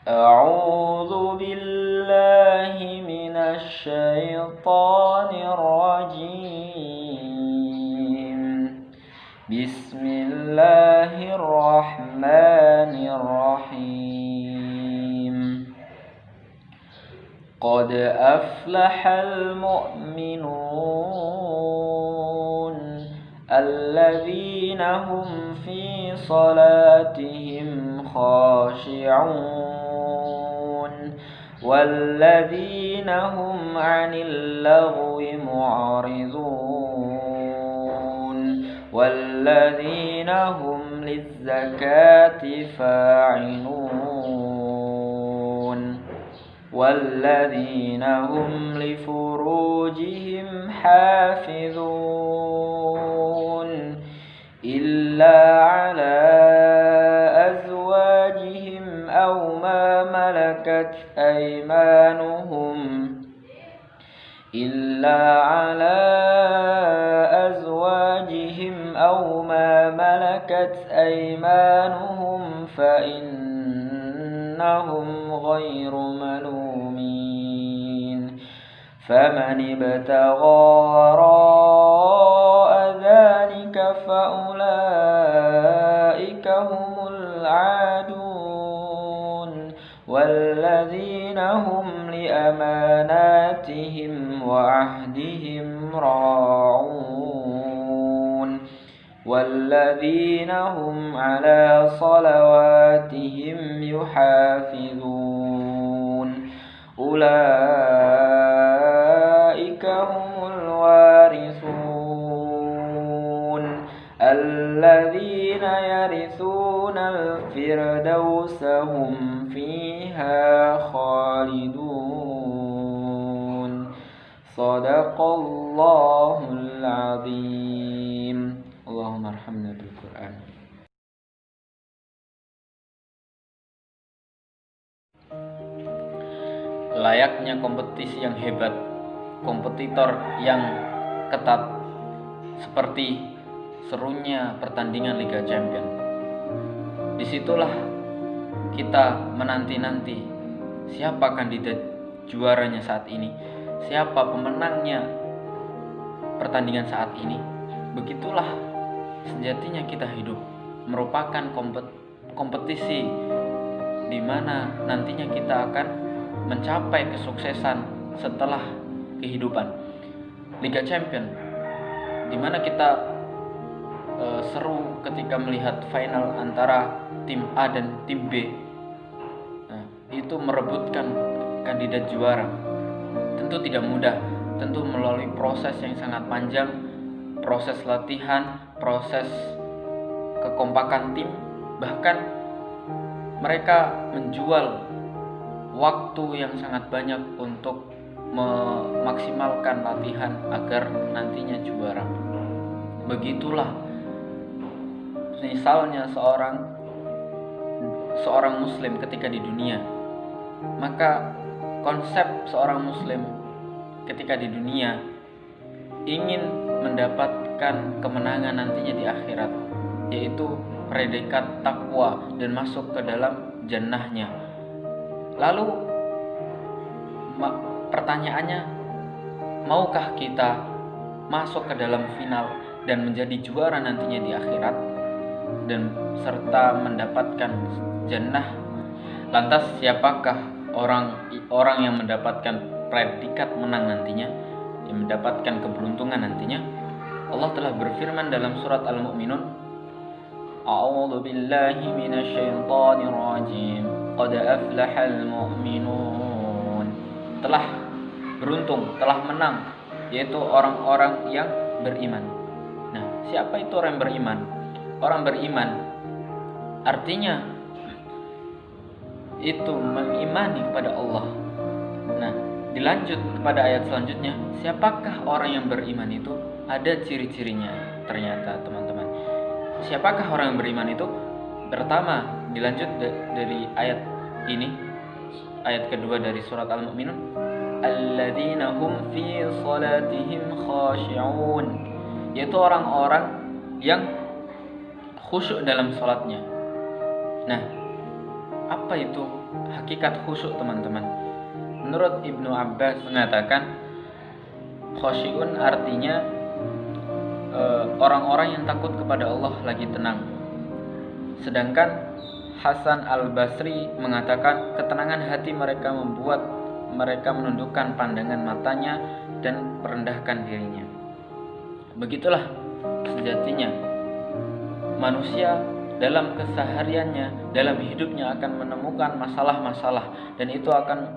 أعوذ بالله من الشيطان الرجيم. بسم الله الرحمن الرحيم. قد أفلح المؤمنون الذين هم في صلاتهم خاشعون والذين هم عن اللغو معرضون والذين هم للزكاة فاعلون والذين هم لفروجهم حافظون إلا على أزواجهم أو ما ملكت أيمانهم فإنهم غير ملومين. فمن ابتغى وراء ذلك فأولئك هم العادون والذين هم لأماناتهم وعهدهم راعون والذين هم على صلواتهم يحافظون. أولئك هم الوارثون الذين يرثون الفردوس هم فيها خالدون. صدق الله العظيم. Allahumma arhamna bil Quran. Layaknya kompetisi yang hebat, kompetitor yang ketat, seperti serunya pertandingan Liga Champions. Disitulah kita menanti-nanti siapa kandidat juaranya saat ini, siapa pemenangnya pertandingan saat ini. Begitulah sejatinya kita hidup, merupakan kompetisi di mana nantinya kita akan mencapai kesuksesan setelah kehidupan. Liga Champions, di mana kita seru ketika melihat final antara tim A dan tim B. Nah, itu merebutkan kandidat juara. Tentu tidak mudah, tentu melalui proses yang sangat panjang, proses latihan, proses kekompakan tim, bahkan mereka menjual waktu yang sangat banyak untuk memaksimalkan latihan agar nantinya juara. Begitulah misalnya seorang muslim ketika di dunia, maka konsep seorang muslim ketika di dunia ingin mendapatkan kemenangan nantinya di akhirat, yaitu predikat takwa dan masuk ke dalam jannahnya. Lalu pertanyaannya, maukah kita masuk ke dalam final dan menjadi juara nantinya di akhirat dan serta mendapatkan jannah? Lantas siapakah orang yang mendapatkan predikat menang nantinya, yang mendapatkan keberuntungan nantinya? Allah telah berfirman dalam surat Al-Mu'minun, A'udzu billahi minasyaitonir rajim. Qad aflahal mu'minun. Telah beruntung, telah menang, yaitu orang-orang yang beriman. Nah, siapa itu orang yang beriman? Orang beriman artinya itu mengimani kepada Allah. Nah, dilanjut kepada ayat selanjutnya, siapakah orang yang beriman itu? Ada ciri-cirinya ternyata, teman-teman. Siapakah orang yang beriman itu? Pertama, dilanjut dari ayat ini, ayat kedua dari surat Al-Mu'minun, alladzina hum fi salatihim khashi'un, yaitu orang-orang yang khusyuk dalam salatnya. Nah, apa itu hakikat khusyuk teman-teman. Menurut Ibnu Abbas mengatakan khosyi'un artinya orang-orang yang takut kepada Allah lagi tenang. Sedangkan Hasan al-Basri mengatakan ketenangan hati mereka membuat mereka menundukkan pandangan matanya dan merendahkan dirinya. Begitulah sejatinya manusia dalam kesehariannya, dalam hidupnya akan menemukan masalah-masalah, dan itu akan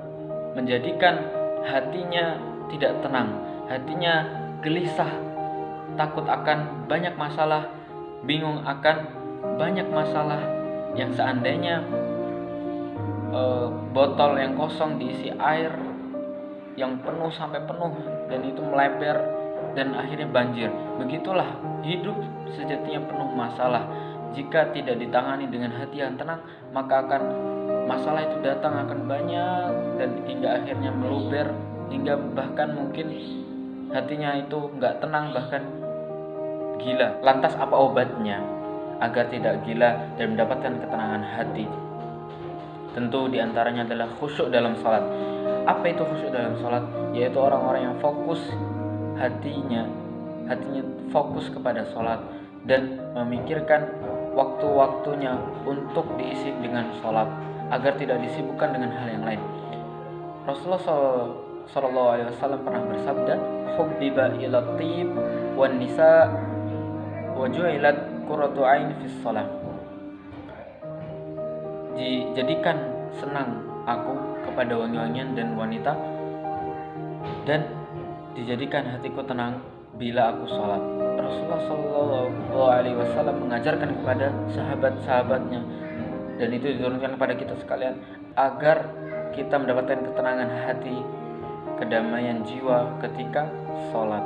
menjadikan hatinya tidak tenang, hatinya gelisah, takut akan banyak masalah, bingung akan banyak masalah yang seandainya botol yang kosong diisi air yang penuh sampai penuh dan itu melebar dan akhirnya banjir. Begitulah hidup sejatinya penuh masalah. Jika tidak ditangani dengan hati yang tenang, maka akan masalah itu datang akan banyak dan hingga akhirnya meluber, hingga bahkan mungkin hatinya itu nggak tenang, bahkan gila. Lantas apa obatnya agar tidak gila dan mendapatkan ketenangan hati? Tentu diantaranya adalah khusyuk dalam salat. Apa itu khusyuk dalam salat? Yaitu orang-orang yang fokus hatinya fokus kepada salat dan memikirkan waktu-waktunya untuk diisi dengan salat agar tidak disibukkan dengan hal yang lain. Rasulullah SAW pernah bersabda, "Hubbiba ila tib wan nisa wa ju'ilat qurratu ain fis shalah." Dijadikan senang aku kepada wangi-wangian dan wanita, dan dijadikan hatiku tenang bila aku sholat. Rasulullah SAW mengajarkan kepada sahabat-sahabatnya, dan itu diturunkan kepada kita sekalian agar kita mendapatkan ketenangan hati, kedamaian jiwa ketika sholat.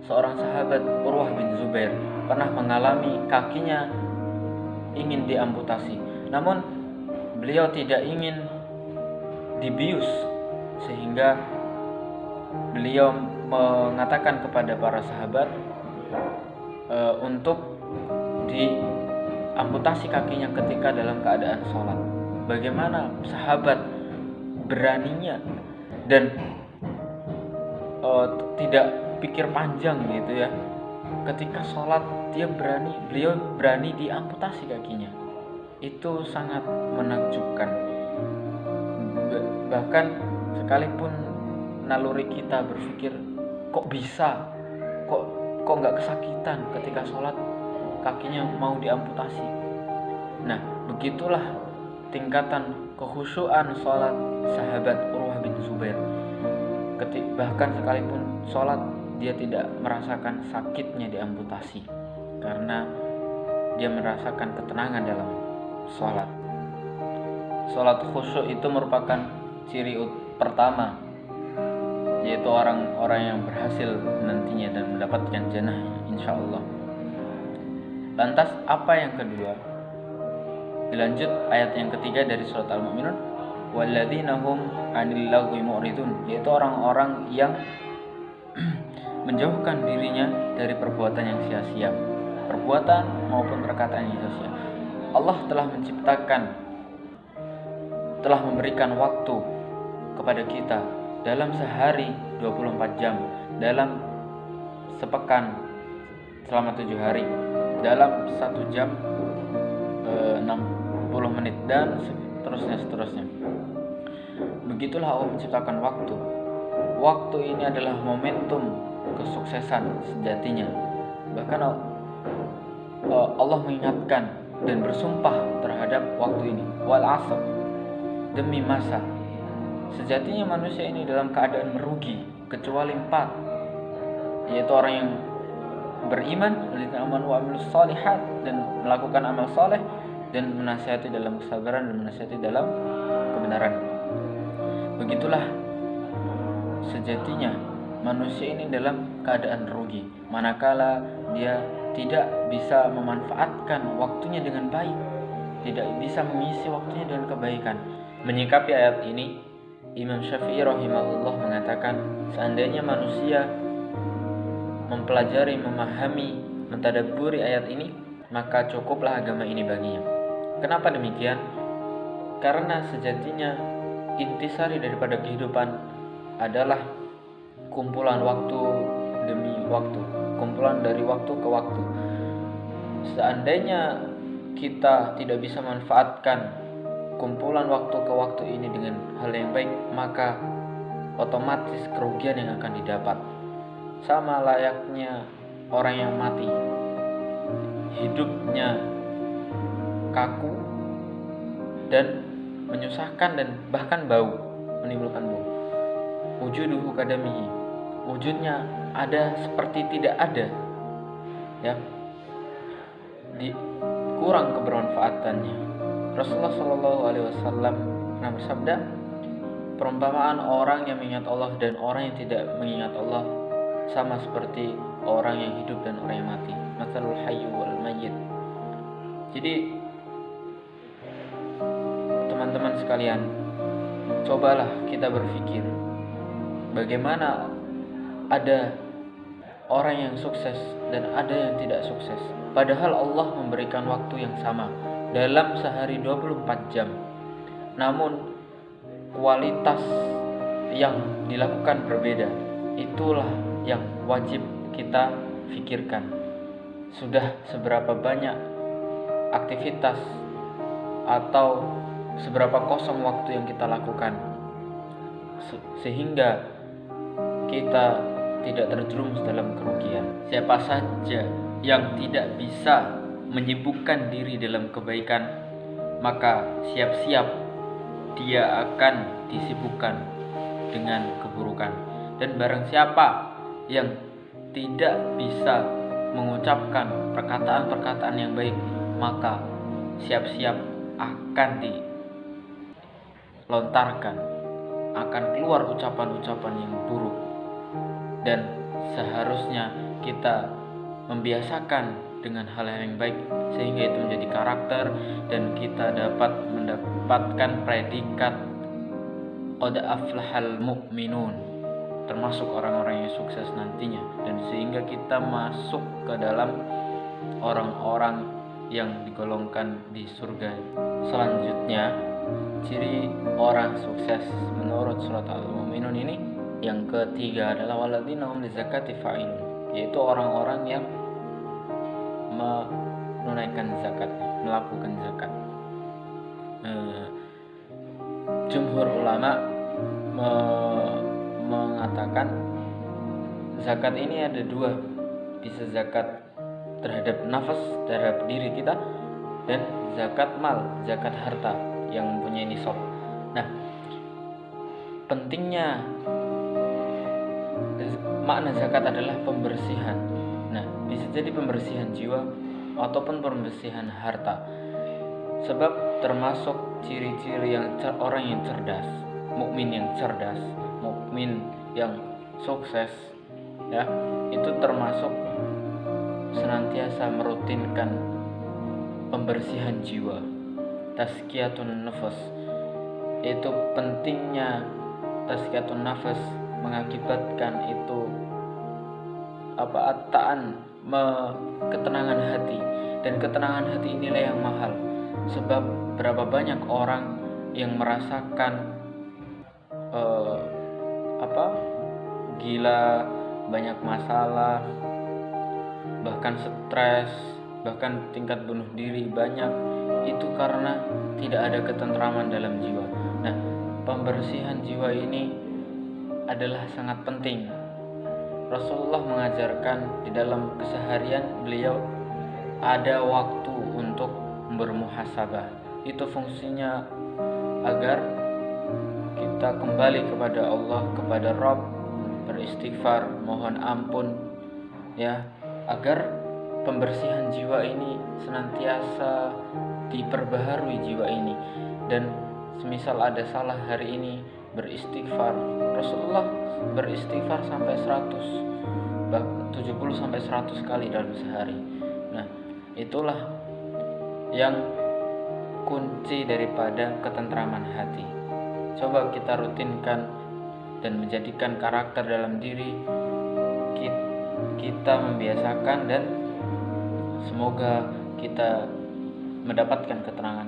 Seorang sahabat Urwah bin Zubair pernah mengalami kakinya ingin diamputasi, namun beliau tidak ingin dibius, sehingga beliau mengatakan kepada para sahabat untuk diamputasi kakinya ketika dalam keadaan sholat. Bagaimana sahabat beraninya dan tidak pikir panjang gitu ya, ketika sholat beliau berani diamputasi kakinya. Itu sangat menakjubkan. Bahkan sekalipun naluri kita berpikir kok bisa, kok nggak kesakitan ketika sholat kakinya mau diamputasi. Nah, begitulah tingkatan kekhusyuan sholat sahabat Urwah bin Zubair. Bahkan sekalipun sholat dia tidak merasakan sakitnya diamputasi, karena dia merasakan ketenangan dalam sholat. Sholat khusyuk itu merupakan ciri pertama, yaitu orang-orang yang berhasil nantinya dan mendapatkan jannah insyaallah. Lantas apa yang kedua? Dilanjut ayat yang ketiga dari surat Al-Mu'minun, walladzina hum 'anil lagwi mu'ridun, yaitu orang-orang yang menjauhkan dirinya dari perbuatan yang sia-sia, perbuatan maupun perkataan yang sia-sia. Allah telah memberikan waktu kepada kita dalam sehari 24 jam, dalam sepekan selama 7 hari, dalam 1 jam 60 menit, dan seterusnya. Begitulah Allah menciptakan waktu. Waktu ini adalah momentum kesuksesan sejatinya. Bahkan Allah mengingatkan dan bersumpah terhadap waktu ini, wal asr, demi masa. Sejatinya manusia ini dalam keadaan merugi kecuali 4, yaitu orang yang beriman, amanu wa amilus shalihat, dan melakukan amal saleh, dan menasihati dalam kesabaran dan menasihati dalam kebenaran. Begitulah sejatinya manusia ini dalam keadaan rugi manakala dia tidak bisa memanfaatkan waktunya dengan baik, tidak bisa mengisi waktunya dengan kebaikan. Menyikapi ayat ini, Imam Syafi'i rahimahullah mengatakan, seandainya manusia mempelajari, memahami, mentadabburi ayat ini, maka cukuplah agama ini baginya. Kenapa demikian? Karena sejatinya intisari daripada kehidupan adalah kumpulan waktu demi waktu, kumpulan dari waktu ke waktu. Seandainya kita tidak bisa manfaatkan kumpulan waktu ke waktu ini dengan hal yang baik, maka otomatis kerugian yang akan didapat. Sama layaknya orang yang mati, hidupnya kaku dan menyusahkan dan bahkan bau, menimbulkan bau. Wujuduhu kadamihi, wujudnya ada seperti tidak ada, ya, kurang kebermanfaatannya. Rasulullah Shallallahu Alaihi Wasallam pernah bersabda, perumpamaan orang yang mengingat Allah dan orang yang tidak mengingat Allah sama seperti orang yang hidup dan orang yang mati. Matsalul hayy wal mayyit. Jadi teman-teman sekalian, cobalah kita berpikir bagaimana ada orang yang sukses dan ada yang tidak sukses. Padahal Allah memberikan waktu yang sama dalam sehari 24 jam. Namun kualitas yang dilakukan berbeda. Itulah yang wajib kita pikirkan. Sudah seberapa banyak aktivitas atau seberapa kosong waktu yang kita lakukan sehingga kita tidak terjerumus dalam kerugian. Siapa saja yang tidak bisa menyibukkan diri dalam kebaikan, maka siap-siap dia akan disibukkan dengan keburukan. Dan barang siapa yang tidak bisa mengucapkan perkataan-perkataan yang baik, maka siap-siap akan dilontarkan, akan keluar ucapan-ucapan yang buruk. Dan seharusnya kita membiasakan dengan hal-hal yang baik sehingga itu menjadi karakter dan kita dapat mendapatkan predikat qad aflahal mu'minun, termasuk orang-orang yang sukses nantinya, dan sehingga kita masuk ke dalam orang-orang yang digolongkan di surga. Selanjutnya, ciri orang sukses menurut surat Al-Mu'minun ini yang ketiga adalah walladzina hum lizakati fa'ilun, yaitu orang-orang yang menunaikan zakat, melakukan zakat. Jumhur ulama mengatakan zakat ini ada dua, bisa zakat terhadap nafas, terhadap diri kita, dan zakat mal, zakat harta yang mempunyai nisab. Nah, pentingnya makna zakat adalah pembersihan. Nah, bisa jadi pembersihan jiwa ataupun pembersihan harta. Sebab termasuk ciri-ciri yang orang yang cerdas, mukmin yang cerdas, mukmin yang sukses, ya, itu termasuk senantiasa merutinkan pembersihan jiwa, tazkiyatun nafas. Itu pentingnya tazkiyatun nafas mengakibatkan itu ketenangan hati, dan ketenangan hati inilah yang mahal. Sebab berapa banyak orang yang merasakan gila, banyak masalah, bahkan stres, bahkan tingkat bunuh diri banyak, itu karena tidak ada ketentraman dalam jiwa. Nah, pembersihan jiwa ini adalah sangat penting. Rasulullah mengajarkan di dalam keseharian beliau ada waktu untuk bermuhasabah. Itu fungsinya agar kita kembali kepada Allah, kepada Rabb, beristighfar, mohon ampun, ya, agar pembersihan jiwa ini senantiasa diperbaharui jiwa ini. Dan semisal ada salah hari ini, beristighfar. Rasulullah beristighfar sampai 70 sampai 100 kali dalam sehari. Nah, itulah yang kunci daripada ketentraman hati. Coba kita rutinkan dan menjadikan karakter dalam diri kita, membiasakan, dan semoga kita mendapatkan keterangan